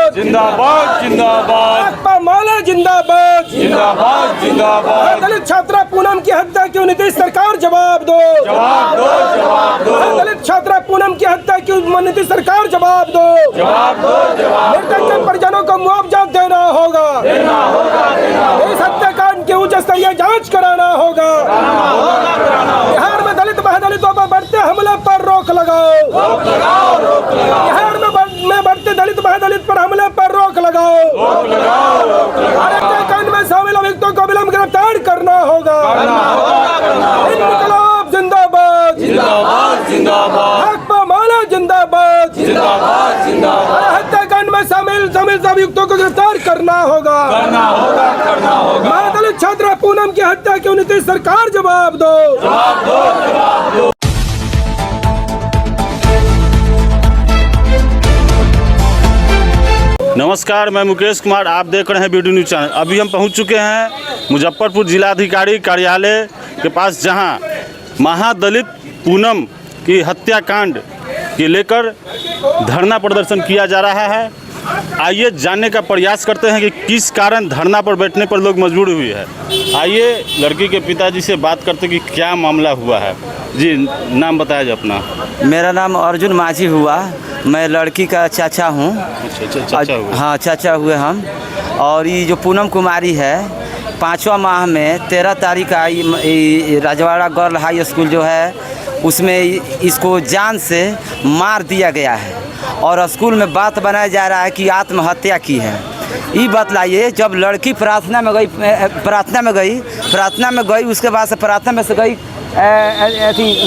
जिंदाबाद जिंदाबाद जिंदाबाद भाकपा माला जिंदाबाद जिंदाबाद जिंदाबाद। दलित छात्रा पूनम की हत्या क्यों नीतीश सरकार जवाब दो, जवाब दो जवाब दो। दलित छात्रा पूनम की हत्या क्यों नीतीश सरकार जवाब दो, जवाब दो जवाब। मृतक के परिजनों को मुआवजा देना होगा, इस हत्याकांड की उच्च स्तरीय जांच कराना होगा। बिहार में दलित महादलितों पर बढ़ते हमले पर रोक लगाओ, बिहार में बढ़ते दलित महादलित पर हमले पर रोक लगाओ। हत्याकांड में शामिल अभियुक्तों को विलंब गिरफ्तार करना होगा। इनकलाब जिंदाबाद जिंदाबाद जिंदाबाद। भाकपा माला जिंदाबाद जिंदाबाद जिंदाबाद। हत्याकांड में शामिल अभियुक्तों को गिरफ्तार करना होगा। करना होगा। महादलित छात्रा पूनम की हत्या क्यों नीतीश सरकार जवाब दो, जवाब दो जवाब दो। नमस्कार, मैं मुकेश कुमार, आप देख रहे हैं वीडियो न्यूज़ चैनल। अभी हम पहुंच चुके हैं मुजफ्फरपुर जिलाधिकारी कार्यालय के पास, जहां महादलित पूनम की हत्याकांड के लेकर धरना प्रदर्शन किया जा रहा है। आइए जानने का प्रयास करते हैं कि किस कारण धरना पर बैठने पर लोग मजबूर हुए हैं। आइए लड़की के पिताजी से बात करते हैं कि क्या मामला हुआ है। जी, नाम बताया जाए अपना। मेरा नाम अर्जुन माझी हुआ, मैं लड़की का चाचा हूँ। चाचा हुए। हाँ, चाचा हुए हम। और ये जो पूनम कुमारी है, 5वां माह में 13 तारीख आई राजवाड़ा गर्ल हाई स्कूल जो है उसमें इसको जान से मार दिया गया है और स्कूल में बात बनाया जा रहा है कि आत्महत्या की है। ये बतलाइए, जब लड़की प्रार्थना में गई उसके बाद से प्रार्थना में से गई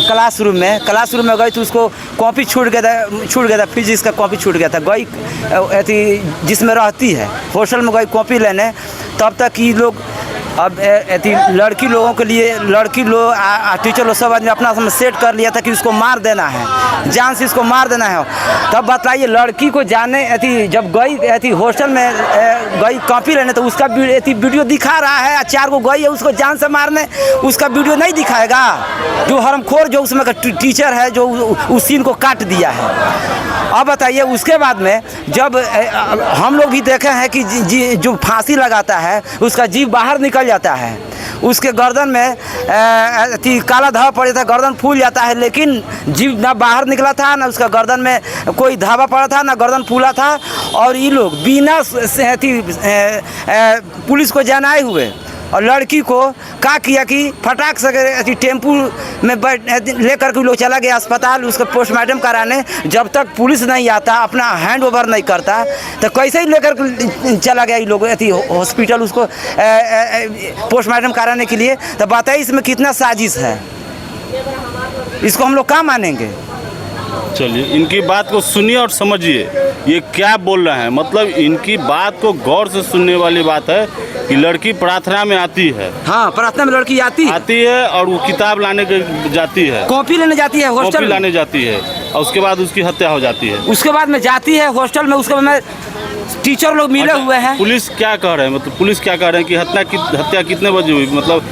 क्लासरूम में गई तो उसको कॉपी छूट गया था फिजिक्स का कॉपी छूट गया था। गई जिसमें रहती है हॉस्टल में गई कॉपी लेने, तब तक ये लोग अब लड़की लोगों के लिए टीचर लोग सब आदमी अपना सेट कर लिया था कि उसको मार देना है, जान से इसको मार देना है। तब बताइए, लड़की को जाने जब गई हॉस्टल में गई कॉपी लेने तो उसका वीडियो दिखा रहा है। 4 को गई है उसको जान से मारने, उसका वीडियो नहीं दिखाएगा। जो हरमखोर जो उसमें का टीचर है जो उस सीन को काट दिया है। अब बताइए, उसके बाद में जब हम लोग भी देखे हैं कि जो फांसी लगाता है उसका जीव बाहर निकल जाता है, उसके गर्दन में काला धावा पड़ जाता है, गर्दन फूल जाता है, लेकिन जीव ना बाहर निकला था, ना उसका गर्दन में कोई धावा पड़ा था, ना गर्दन फूला था। और ये लोग बिना पुलिस को जनाए हुए और लड़की को क्या किया कि फटाक से टेम्पू में लेकर के लोग चला गया अस्पताल उसका पोस्टमार्टम कराने। जब तक पुलिस नहीं आता, अपना हैंड ओवर नहीं करता, तो कैसे ही लेकर चला गया ये लोग हॉस्पिटल उसको पोस्टमार्टम कराने के लिए। तो बताइए इसमें कितना साजिश है, इसको हम लोग क्या मानेंगे। चलिए, इनकी बात को सुनिए और समझिए ये क्या बोल रहे हैं। मतलब इनकी बात को गौर से सुनने वाली बात है कि लड़की प्रार्थना में आती है। हाँ, प्रार्थना में लड़की आती है और वो किताब लाने जाती है, कॉपी लेने जाती है, कॉपी लाने जाती है, और उसके बाद उसकी हत्या हो जाती है। उसके बाद में जाती है हॉस्टल में, उसके बाद में टीचर लोग मिले हुए हैं। पुलिस क्या कह रहे हैं, मतलब पुलिस क्या कह रहे हैं कि हत्या कितने बजे हुई, मतलब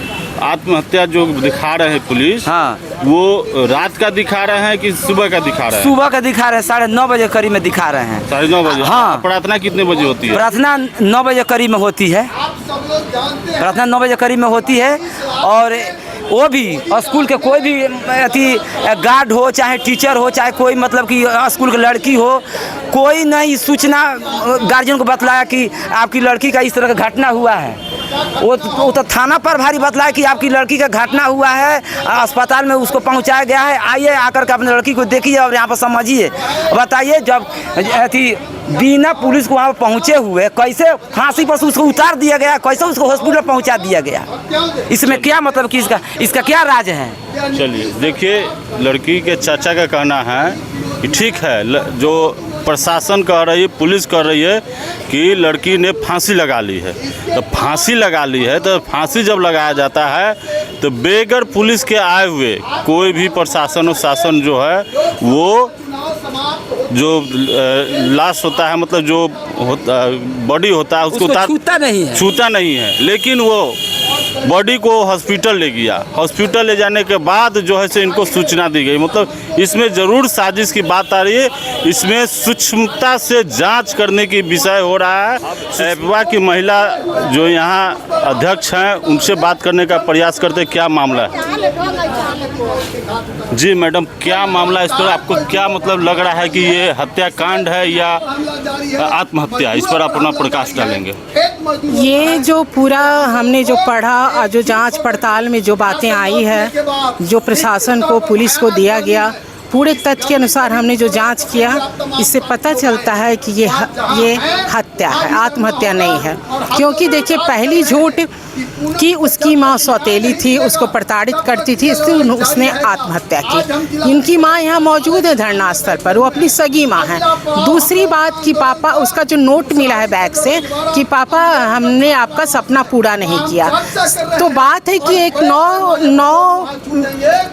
आत्महत्या जो दिखा रहे हैं पुलिस, हाँ, वो रात का दिखा रहे हैं कि सुबह का दिखा रहे हैं? सुबह का दिखा रहे हैं, 9:30 बजे करीब में दिखा रहे हैं। 9:30 बजे? हाँ। प्रार्थना कितने बजे होती है? प्रार्थना 9 बजे करीब में होती है। प्रार्थना 9 बजे करीब में होती है। और वो भी स्कूल के कोई भी गार्ड हो, चाहे टीचर हो, चाहे कोई मतलब कि स्कूल की लड़की हो, कोई नहीं सूचना गार्जियन को बतलाया कि आपकी लड़की का इस तरह का घटना हुआ है। वो तो थाना पर भारी बतलाया कि आपकी लड़की का घटना हुआ है, अस्पताल में उसको पहुंचाया गया है, आइए आकर के अपने लड़की को देखिए और यहाँ पर समझिए। बताइए, जब बिना पुलिस को वहाँ पहुँचे हुए कैसे फांसी पर उसको उतार दिया गया, कैसे उसको हॉस्पिटल पहुँचा दिया गया, इसमें क्या मतलब कि इसका क्या राज है। चलिए देखिए, लड़की के चाचा का कहना है कि ठीक है, जो प्रशासन कह रही है, पुलिस कह रही है कि लड़की ने फांसी लगा ली है। तो फांसी लगा ली है तो फांसी जब लगाया जाता है तो बेगर पुलिस के आए हुए कोई भी प्रशासन और शासन जो है वो जो लाश होता है, मतलब जो बॉडी होता है उसको छूता नहीं है। लेकिन वो बॉडी को हॉस्पिटल ले गया। हॉस्पिटल ले जाने के बाद जो है से इनको सूचना दी गई। मतलब इसमें ज़रूर साजिश की बात आ रही है। इसमें सूक्ष्मता से जांच करने की विषय हो रहा है। एपवा की महिला जो यहाँ अध्यक्ष हैं उनसे बात करने का प्रयास करते। क्या मामला है जी मैडम, क्या मामला? इस पर आपको क्या मतलब लग रहा है कि ये हत्याकांड है या आत्महत्या? इस पर आप अपना प्रकाश डालेंगे। ये जो पूरा हमने जो पढ़ा और जो जांच पड़ताल में जो बातें आई है, जो प्रशासन को पुलिस को दिया गया, पूरे तथ्य के अनुसार हमने जो जांच किया, इससे पता चलता है कि ये हत्या है, आत्महत्या नहीं है। क्योंकि देखिए पहली झूठ कि उसकी माँ सौतेली थी, उसको प्रताड़ित करती थी, इसलिए उसने आत्महत्या की। इनकी माँ यहाँ मौजूद है धरना स्थल पर, वो अपनी सगी माँ है। दूसरी बात कि पापा, उसका जो नोट मिला है बैग से कि पापा हमने आपका सपना पूरा नहीं किया। तो बात है कि एक 9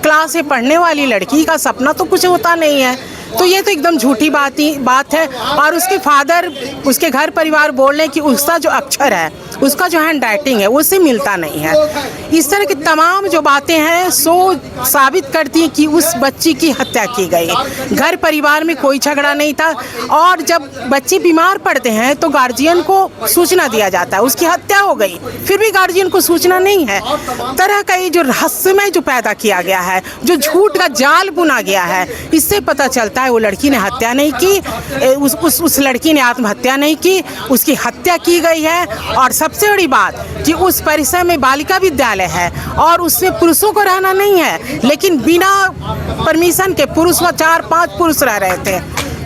क्लास से पढ़ने वाली लड़की का सपना तो कुछ होता नहीं है। तो ये तो एकदम झूठी बात है। और उसके फादर, उसके घर परिवार बोल रहे हैं कि उसका जो अक्षर है, उसका जो हैंड राइटिंग है, उससे मिलता नहीं है। इस तरह की तमाम जो बातें हैं सो साबित करती हैं कि उस बच्ची की हत्या की गई। घर परिवार में कोई झगड़ा नहीं था। और जब बच्चे बीमार पड़ते हैं तो गार्जियन को सूचना दिया जाता है, उसकी हत्या हो गई, फिर भी गार्जियन को सूचना नहीं है। तरह का ये जो रहस्यमय जो पैदा किया गया है, जो झूठ का जाल बुना गया है, इससे पता चलता है वो लड़की ने हत्या नहीं की, उस लड़की ने आत्महत्या नहीं की, उसकी हत्या की गई है। और सबसे बड़ी बात कि उस परिसर में बालिका विद्यालय है और उसमें पुरुषों को रहना नहीं है, लेकिन बिना परमिशन के पुरुष व 4-5 पुरुष रह रहे थे।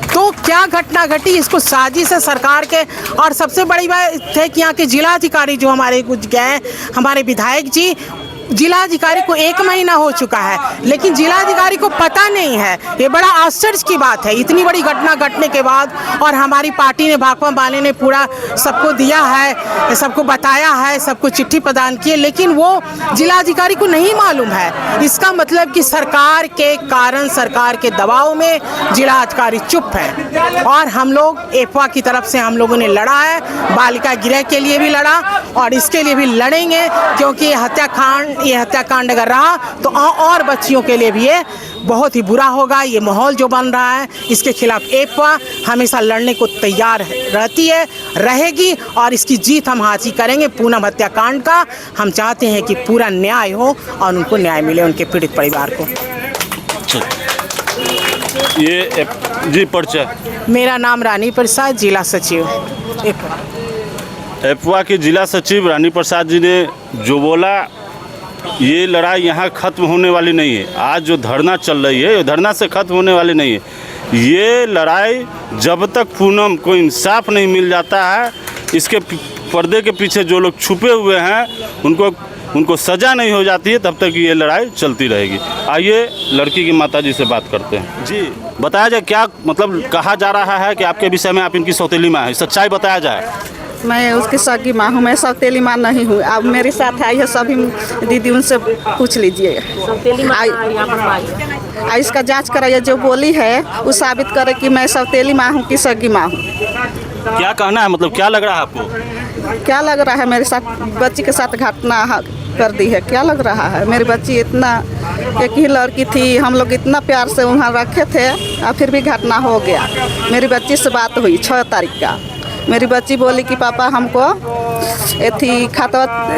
तो क्या घटना घटी, इसको साजिश है सरकार के। और सबसे बड़ी बात है कि यहाँ के जिलाधिकारी जो हमारे कुछ गए, हमारे विधायक जी, जिलाधिकारी को 1 महीना हो चुका है, लेकिन जिलाधिकारी को पता नहीं है। ये बड़ा आश्चर्य की बात है, इतनी बड़ी घटना घटने के बाद। और हमारी पार्टी ने, भाकपा वाले ने पूरा सबको दिया है, सबको बताया है, सबको चिट्ठी प्रदान की है, लेकिन वो जिलाधिकारी को नहीं मालूम है। इसका मतलब कि सरकार के कारण, सरकार के दबाव में जिलाधिकारी चुप है। और हम लोग एपवा की तरफ से हम लोगों ने लड़ा है, बालिका गृह के लिए भी लड़ा और इसके लिए भी लड़ेंगे, क्योंकि ये हत्याकांड अगर रहा तो और बच्चियों के लिए भी ये बहुत ही बुरा होगा। ये माहौल जो बन रहा है, इसके खिलाफ एपवा हमेशा लड़ने को तैयार रहती है, रहेगी और इसकी जीत हम हासिल करेंगे। पूनम हत्याकांड का हम चाहते हैं कि पूरा न्याय हो और उनको न्याय मिले, उनके पीड़ित परिवार को। ये जी परिचय। मेरा नाम रानी प्रसाद, जिला सचिव एपवा। एपवा के जिला सचिव रानी प्रसाद जी ने जो बोला, ये लड़ाई यहाँ ख़त्म होने वाली नहीं है। आज जो धरना चल रही है, ये धरना से ख़त्म होने वाली नहीं है। ये लड़ाई जब तक पूनम को इंसाफ नहीं मिल जाता है, इसके पर्दे के पीछे जो लोग छुपे हुए हैं उनको सज़ा नहीं हो जाती है, तब तक ये लड़ाई चलती रहेगी। आइए लड़की की माताजी से बात करते हैं। जी बताया जाए, क्या मतलब कहा जा रहा है कि आपके विषय में आप इनकी सौतेली माँ है, सच्चाई बताया जाए। मैं उसकी सगी माँ हूँ, मैं सौतेली माँ नहीं हूँ। अब मेरे साथ आई है सभी दीदी, उनसे पूछ लीजिए। इसका जांच कराइए, जो बोली है वो साबित करे कि मैं सौतेली माँ हूँ कि सगी माँ हूँ। क्या कहना है, मतलब क्या लग रहा है आपको? क्या लग रहा है, मेरे साथ बच्ची के साथ घटना कर दी है। क्या लग रहा है, मेरी बच्ची इतना, एक ही लड़की थी, हम लोग इतना प्यार से वहाँ रखे थे और फिर भी घटना हो गया। मेरी बच्ची से बात हुई 6 तारीख का। मेरी बच्ची बोली कि पापा हमको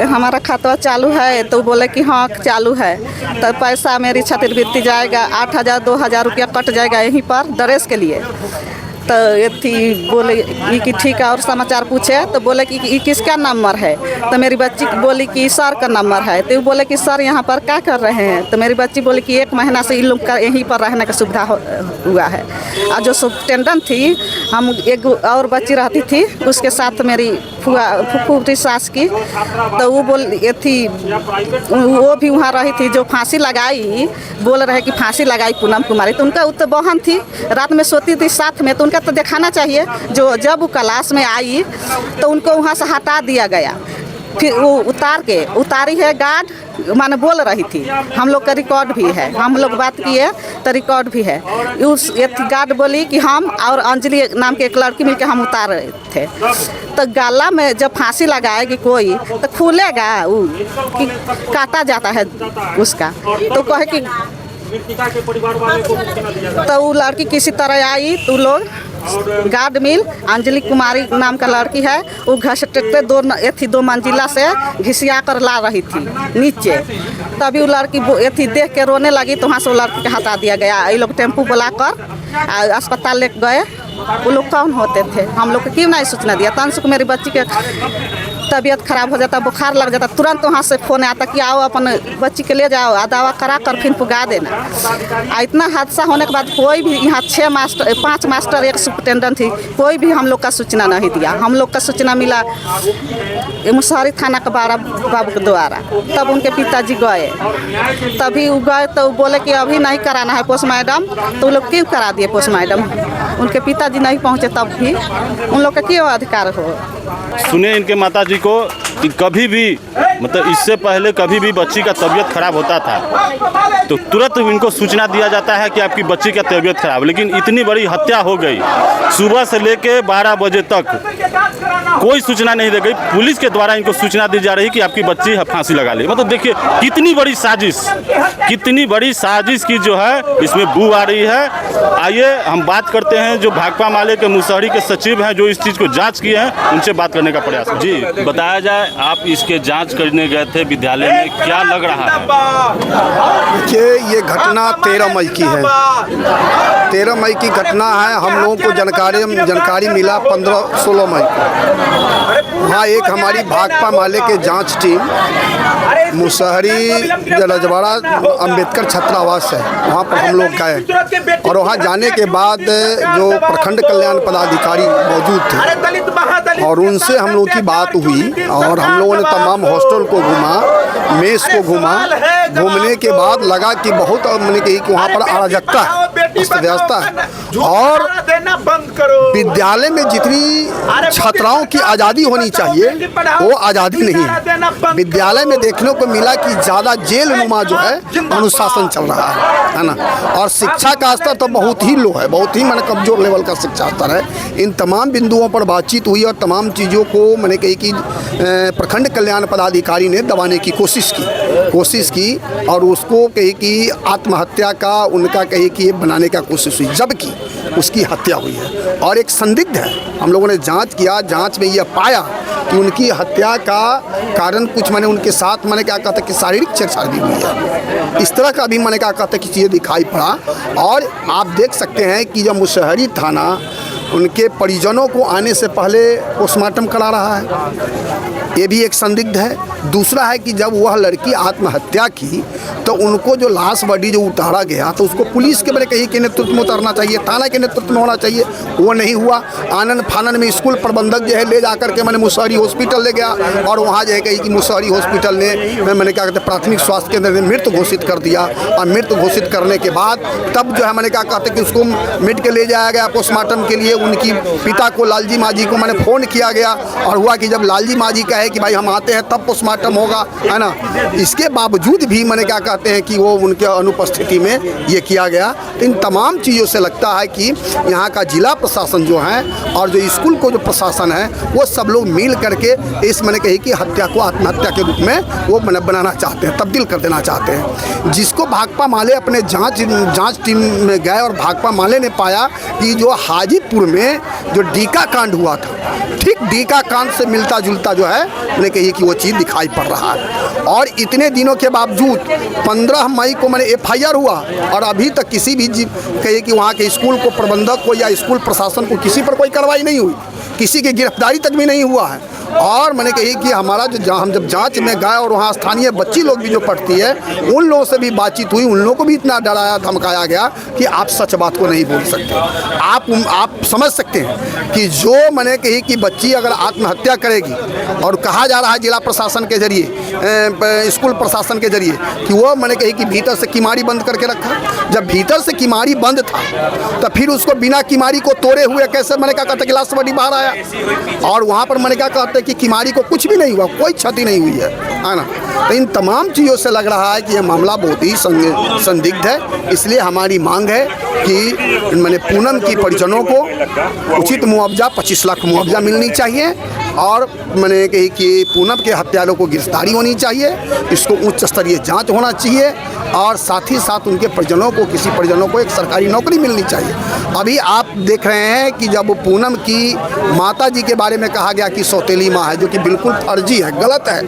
हमारा खाता चालू है, तो बोले कि हाँ चालू है। तो पैसा मेरी छात्रवृत्ति जाएगा, 8,000 2,000 रुपया कट जाएगा यहीं पर ड्रेस के लिए। तो ये बोले कि ठीक है। और समाचार पूछे तो बोले कि ये किसका नंबर है। तो मेरी बच्ची बोली कि सर का नंबर है। तो बोले कि सर यहाँ पर क्या कर रहे हैं। तो मेरी बच्ची बोली कि 1 महीना से इन लोग का यहीं पर रहने का सुविधा हुआ है। और जो सुपरिटेंडेंट थी, हम एक और बच्ची रहती थी उसके साथ, मेरी फूफी सास की, तो वो वो भी वहाँ रही थी। जो फांसी लगाई, बोल रहे कि फांसी लगाई पूनम कुमारी, तो उनका तो बहन थी, रात में सोती थी साथ में, तो उनका तो दिखाना चाहिए। जो जब वो क्लास में आई तो उनको वहाँ से हटा दिया गया। फिर वो उतारी है गार्ड माने बोल रही थी। हम लोग का रिकॉर्ड भी है, हम लोग बात किए तो रिकॉर्ड भी है। उस गार्ड बोली कि हम और अंजलि नाम की एक लड़की मिलकर हम उतार रहे थे। तो गला में जब फांसी लगाएगी कोई तो खुलेगा वो कि काटा जाता है उसका। तो कहे कि तो वो लड़की किसी तरह आई तो लोग गार्ड मिल अंजलि कुमारी नाम का लड़की है, वो घसटते दो मंजिला से घिसिया कर ला रही थी नीचे। तभी वो लड़की देख के रोने लगी तो वहाँ से वो लड़की के हटा दिया गया। ये लोग टेम्पू बुला कर अस्पताल ले गए। वो लोग कौन होते थे, हम लोग को क्यों नहीं सूचना दिया? तंसुक मेरी बच्ची के तबीयत खराब हो जाता, बुखार लग जाता, तुरंत वहाँ से फ़ोन आता कि आओ अपन बच्ची के ले जाओ, दवा करा कर फिर पुगा देना। इतना हादसा होने के बाद कोई भी यहाँ 5 मास्टर एक सुपरिटेंडेंट थी, कोई भी हम लोग का सूचना नहीं दिया। हम लोग का सूचना मिला मुसहरी थाना के बाबू के द्वारा। तब उनके पिताजी गए, तभी वो गए तो बोले कि अभी नहीं कराना है पोस्टमार्टम। तो लोग क्यों करा दिए पोस्टमार्टम? उनके पिताजी नहीं पहुँचे तब भी उन लोग का क्यों अधिकार हो? सुने इनके माताजी को कि कभी भी मतलब इससे पहले कभी भी बच्ची का तबीयत खराब होता था तो तुरंत इनको सूचना दिया जाता है कि आपकी बच्ची का तबीयत खराब। लेकिन इतनी बड़ी हत्या हो गई, सुबह से लेके 12 बजे तक कोई सूचना नहीं दी गई। पुलिस के द्वारा इनको सूचना दी जा रही कि आपकी बच्ची फांसी लगा ली। मतलब देखिए कितनी बड़ी साजिश की जो है इसमें बू आ रही है। आइए हम बात करते हैं जो भाकपा माले के मुसहरी के सचिव हैं जो इस चीज़ को जाँच किए हैं, उनसे बात करने का प्रयास। जी बताया जाए, आप इसके जांच करने गए थे विद्यालय में, क्या लग रहा है? देखिए ये घटना 13 मई की है। 13 मई की घटना है। हम लोगों को जानकारी मिला 15-16 मई को। वहाँ एक हमारी भाकपा माले के जांच टीम मुसहरी रजवाड़ा अंबेडकर छात्रावास है, वहाँ पर हम लोग गए और वहाँ जाने के बाद जो प्रखंड कल्याण पदाधिकारी मौजूद थे और उनसे हम लोग की बात हुई और हम लोगों ने तमाम हॉस्टल को घूमा, मेस को घूमा। घूमने के बाद लगा कि बहुत मैंने कही कि वहाँ पर अराजकता है, अस्तव्यवस्था है और विद्यालय में जितनी छात्राओं की आज़ादी होनी चाहिए वो आज़ादी नहीं है। विद्यालय में देखने को मिला कि ज़्यादा जेल नुमा जो है अनुशासन चल रहा है ना। और शिक्षा का स्तर तो बहुत ही लो है, बहुत ही मैंने कमज़ोर लेवल का शिक्षा स्तर है। इन तमाम बिंदुओं पर बातचीत हुई और तमाम चीज़ों को मैंने कही कि प्रखंड कल्याण पदाधिकारी ने दबाने की कोशिश की और उसको कही कि आत्महत्या का उनका कही कि बनाने का कोशिश हुई, जबकि उसकी हत्या हुई है और एक संदिग्ध है। हम लोगों ने जांच किया, जांच में यह पाया कि उनकी हत्या का कारण कुछ मैंने उनके साथ मैंने क्या कहता कि शारीरिक छेड़छाड़ भी हुई है। इस तरह का भी मैंने क्या कहता कि चीज़ें दिखाई पड़ा। और आप देख सकते हैं कि जब मुसहरी थाना उनके परिजनों को आने से पहले पोस्टमार्टम करा रहा है, ये भी एक संदिग्ध है। दूसरा है कि जब वह लड़की आत्महत्या की तो उनको जो लाश बॉडी जो उतारा गया तो उसको पुलिस के बड़े कहीं के नेतृत्व में उतारना चाहिए, थाना के नेतृत्व में होना चाहिए, वो नहीं हुआ। आनंद फानन में स्कूल प्रबंधक जो है ले जाकर के मैंने मुसहरी हॉस्पिटल ले गया और वहाँ जो है कहीं कि मुसहरी हॉस्पिटल ने मैंने क्या कहते हैं प्राथमिक स्वास्थ्य केंद्र ने मृत घोषित कर दिया। और मृत घोषित करने के बाद तब जो है मैंने क्या कहते कि उसको मिट के ले जाया गया पोस्टमार्टम के लिए। उनकी पिता को लालजी माझी को मैंने फ़ोन किया गया और हुआ कि जब लालजी माझी कहे कि भाई हम आते हैं तब पोस्टमार्टम होगा, है ना। इसके बावजूद भी मैंने क्या कहते हैं कि वो उनके अनुपस्थिति में ये किया गया। इन तमाम चीज़ों से लगता है कि यहाँ का जिला प्रशासन जो है और जो स्कूल को जो प्रशासन है वो सब लोग मिल करके इस मैंने कही कि हत्या को आत्महत्या के रूप में वो बनाना चाहते हैं, तब्दील कर देना चाहते हैं। जिसको भाकपा माले अपने जांच टीम में गए और भाकपा माले ने पाया कि जो हाजीपुर में जो डीका कांड हुआ था, ठीक डीका कांड से मिलता जुलता जो है मैंने कही कि वो चीज़ दिखाई पड़ रहा है। और इतने दिनों के बावजूद 15 मई को मैंने FIR हुआ और अभी तक किसी भी कहिए कि वहाँ के स्कूल को प्रबंधक को या स्कूल प्रशासन को किसी पर कोई कार्रवाई नहीं हुई, किसी की गिरफ्तारी तक भी नहीं हुआ है। और मैंने कही कि हमारा जो हम जब जांच में गए और वहाँ स्थानीय बच्ची लोग भी जो पढ़ती है उन लोगों से भी बातचीत हुई, उन लोगों को भी इतना डराया धमकाया गया कि आप सच बात को नहीं बोल सकते। आप समझ सकते हैं कि जो मैंने कही कि बच्ची अगर आत्महत्या करेगी और कहा जा रहा है जिला प्रशासन के जरिए, स्कूल प्रशासन के जरिए कि वो मैंने कही कि भीतर से किमारी बंद करके रखा। जब भीतर से किमारी बंद था तो फिर उसको बिना किमारी को तोड़े हुए कैसे मैंने क्या कहते कि लाश बॉडी बाहर आया। और वहाँ पर मैंने क्या कहते कि किमारी को कुछ भी नहीं हुआ, कोई क्षति नहीं हुई है ना। तो इन तमाम चीज़ों से लग रहा है कि यह मामला बहुत ही संदिग्ध है। इसलिए हमारी मांग है कि मैंने पूनम की परिजनों को उचित मुआवजा 25 लाख मुआवजा मिलनी चाहिए और मैंने कही कि पूनम के हत्यारों को गिरफ्तारी होनी चाहिए, इसको उच्च स्तरीय जांच होना चाहिए और साथ ही साथ उनके परिजनों को, किसी परिजनों को एक सरकारी नौकरी मिलनी चाहिए। अभी आप देख रहे हैं कि जब पूनम की माता जी के बारे में कहा गया कि सौतेली माँ है, जो कि बिल्कुल फर्जी है, गलत है।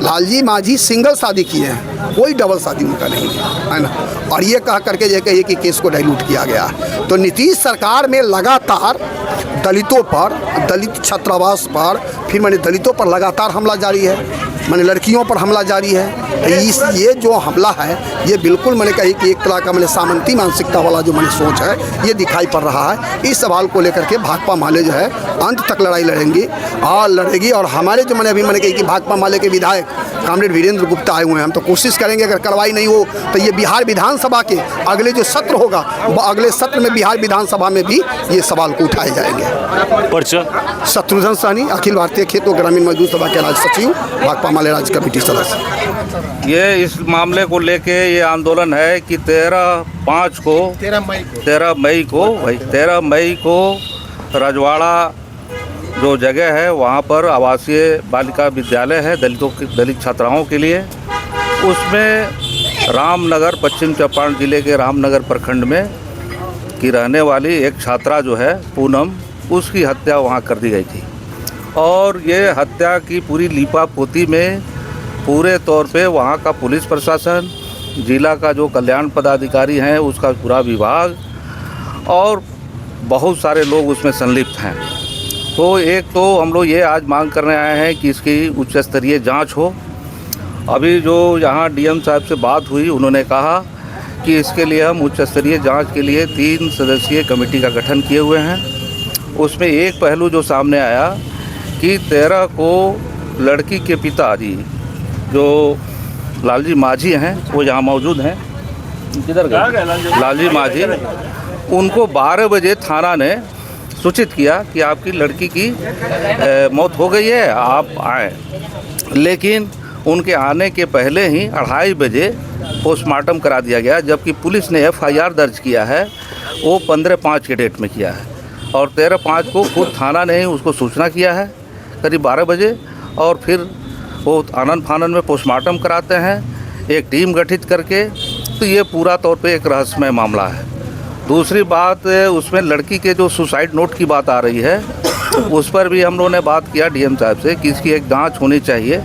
लालजी माझी सिंगल शादी किए हैं, कोई डबल शादी उनका नहीं है ना। और ये कह करके ये कहिए कि केस को डाइल्यूट किया गया। तो नीतीश सरकार में लगातार दलितों पर, दलित छात्रावास पर, फिर मैंने दलितों पर लगातार हमला जारी है, मैंने लड़कियों पर हमला जारी है। तो ये जो हमला है ये बिल्कुल मैंने कही कि एक तरह का मैंने सामंती मानसिकता वाला जो मैंने सोच है ये दिखाई पड़ रहा है। इस सवाल को लेकर के भाकपा माले जो है अंत तक लड़ाई लड़ेगी और हमारे जो मैंने कही कि भाकपा माले के विधायक कामरेड वीरेंद्र गुप्ता आए हुए हैं, हम तो कोशिश करेंगे अगर कार्रवाई नहीं हो तो ये बिहार विधानसभा के अगले जो सत्र होगा, अगले सत्र में बिहार विधानसभा में भी ये सवाल को उठाए जाएंगे। परिचय शत्रुघ्न सहनी, अखिल भारतीय खेत और ग्रामीण मजदूर सभा के राज्य सचिव, भाकपा माले राज्य कमेटी सदस्य। ये इस मामले को लेके ये आंदोलन है कि 13 मई को रजवाड़ा जो जगह है वहाँ पर आवासीय बालिका विद्यालय है दलित छात्राओं के लिए, उसमें रामनगर, पश्चिम चंपारण जिले के रामनगर प्रखंड में की रहने वाली एक छात्रा जो है पूनम, उसकी हत्या वहाँ कर दी गई थी। और ये हत्या की पूरी लीपापोती में पूरे तौर पे वहाँ का पुलिस प्रशासन, जिला का जो कल्याण पदाधिकारी हैं उसका पूरा विभाग और बहुत सारे लोग उसमें संलिप्त हैं। तो एक तो हम लोग ये आज मांग करने आए हैं कि इसकी उच्च स्तरीय जांच हो। अभी जो यहाँ डीएम साहब से बात हुई, उन्होंने कहा कि इसके लिए हम उच्च स्तरीय जांच के लिए 3 सदस्यीय कमेटी का गठन किए हुए हैं। उसमें एक पहलू जो सामने आया कि 13 को लड़की के पिताजी जो लालजी माझी हैं, वो यहाँ मौजूद हैं, किधर गए लालजी माझी, उनको 12 बजे थाना ने सूचित किया कि आपकी लड़की की मौत हो गई है, आप आएँ। लेकिन उनके आने के पहले ही 2:30 बजे पोस्टमार्टम करा दिया गया, जबकि पुलिस ने FIR दर्ज किया है वो 15/5 के डेट में किया है और 13/5 को खुद थाना ने ही उसको सूचना किया है करीब 12 बजे। और फिर वो आनन फानन में पोस्टमार्टम कराते हैं एक टीम गठित करके। तो ये पूरा तौर पे एक रहस्यमय मामला है। दूसरी बात, उसमें लड़की के जो सुसाइड नोट की बात आ रही है, उस पर भी हम लोगों ने बात किया डीएम साहब से कि इसकी एक जांच होनी चाहिए।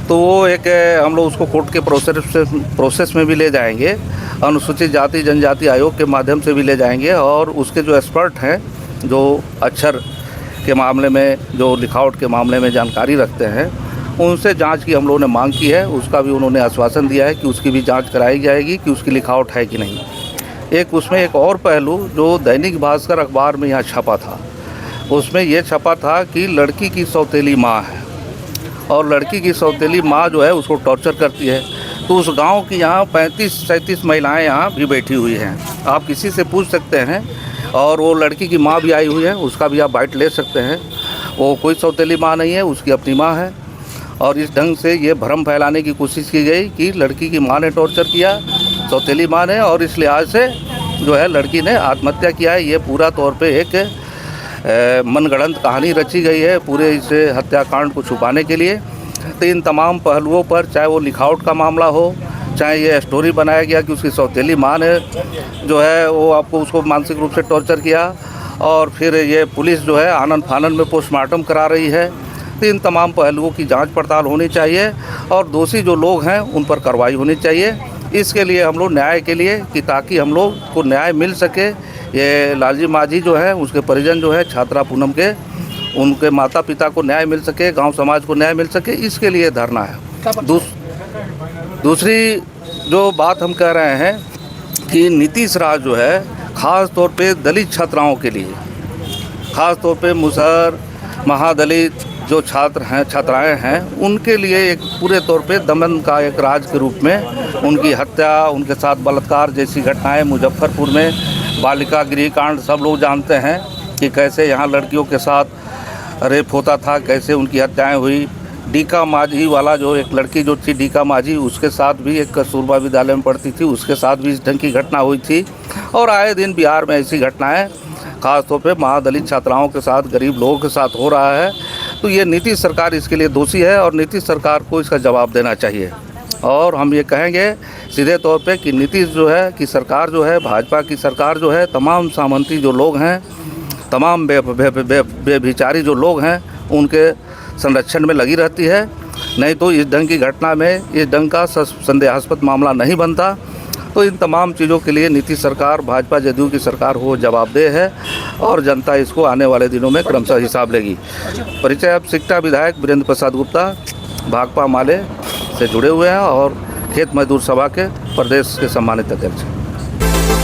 तो वो एक हम लोग उसको कोर्ट के प्रोसेस में भी ले जाएंगे, अनुसूचित जाति जनजाति आयोग के माध्यम से भी ले जाएंगे और उसके जो एक्सपर्ट हैं, जो अक्षर के मामले में, जो लिखावट के मामले में जानकारी रखते हैं, उनसे जांच की हम लोगों ने मांग की है। उसका भी उन्होंने आश्वासन दिया है कि उसकी भी जांच कराई जाएगी कि उसकी लिखावट है कि नहीं। एक उसमें एक और पहलू जो दैनिक भास्कर अखबार में यहाँ छपा था, उसमें ये छपा था कि लड़की की सौतेली माँ है और लड़की की सौतेली माँ जो है उसको टॉर्चर करती है। तो उस गांव की यहाँ 35-37 महिलाएं यहाँ भी बैठी हुई हैं, आप किसी से पूछ सकते हैं। और वो लड़की की माँ भी आई हुई है, उसका भी आप बाइट ले सकते हैं। वो कोई सौतेली माँ नहीं है, उसकी अपनी माँ है। और इस ढंग से ये भ्रम फैलाने की कोशिश की गई कि लड़की की माँ ने टॉर्चर किया, सौतेली माँ ने, और इस लिहाज से जो है लड़की ने आत्महत्या किया है। ये पूरा तौर पे एक मनगढ़ंत कहानी रची गई है पूरे इस हत्याकांड को छुपाने के लिए। तो इन तमाम पहलुओं पर, चाहे वो लिखावट का मामला हो, चाहे ये स्टोरी बनाया गया कि उसकी सौतेली माँ ने जो है वो आपको उसको मानसिक रूप से टॉर्चर किया, और फिर ये पुलिस जो है आनन फानन में पोस्टमार्टम करा रही है। तो इन तमाम पहलुओं की जांच पड़ताल होनी चाहिए और दोषी जो लोग हैं उन पर कार्रवाई होनी चाहिए। इसके लिए हम लोग न्याय के लिए, कि ताकि हम लोग को न्याय मिल सके। ये लालजी माझी जो है, उसके परिजन जो है छात्रा पूनम के, उनके माता पिता को न्याय मिल सके, गांव समाज को न्याय मिल सके, इसके लिए धरना है। दूसरी जो बात हम कह रहे हैं कि नीतीश राज जो है ख़ास तौर पे दलित छात्राओं के लिए, ख़ास तौर पे मुसहर, महादलित जो छात्र हैं, छात्राएं हैं, उनके लिए एक पूरे तौर पे दमन का एक राज के रूप में उनकी हत्या, उनके साथ बलात्कार जैसी घटनाएं, मुजफ्फरपुर में बालिका गृह कांड, सब लोग जानते हैं कि कैसे यहाँ लड़कियों के साथ रेप होता था, कैसे उनकी हत्याएं हुई। डीका माझी वाला जो एक लड़की जो थी डीका माझी, उसके साथ भी एक कस्तूरबा विद्यालय में पढ़ती थी, उसके साथ भी इस ढंग की घटना हुई थी। और आए दिन बिहार में ऐसी घटनाएं खासतौर पे महादलित छात्राओं के साथ, गरीब लोगों के साथ हो रहा है। तो ये नीतीश सरकार इसके लिए दोषी है और नीतीश सरकार को इसका जवाब देना चाहिए। और हम ये कहेंगे सीधे तौर पे कि नीतीश जो है कि सरकार जो है, भाजपा की सरकार जो है, तमाम सामंती जो लोग हैं, तमाम बेभिचारी जो लोग हैं, उनके संरक्षण में लगी रहती है। नहीं तो इस ढंग की घटना में इस ढंग का संदेहास्पद मामला नहीं बनता। तो इन तमाम चीज़ों के लिए नीतीश सरकार, भाजपा जदयू की सरकार हो जवाबदेह है और जनता इसको आने वाले दिनों में क्रमशः हिसाब लेगी। परिचय अब सिकटा विधायक वीरेंद्र प्रसाद गुप्ता भाकपा माले से जुड़े हुए हैं और खेत मजदूर सभा के प्रदेश के सम्मानित अध्यक्ष हैं।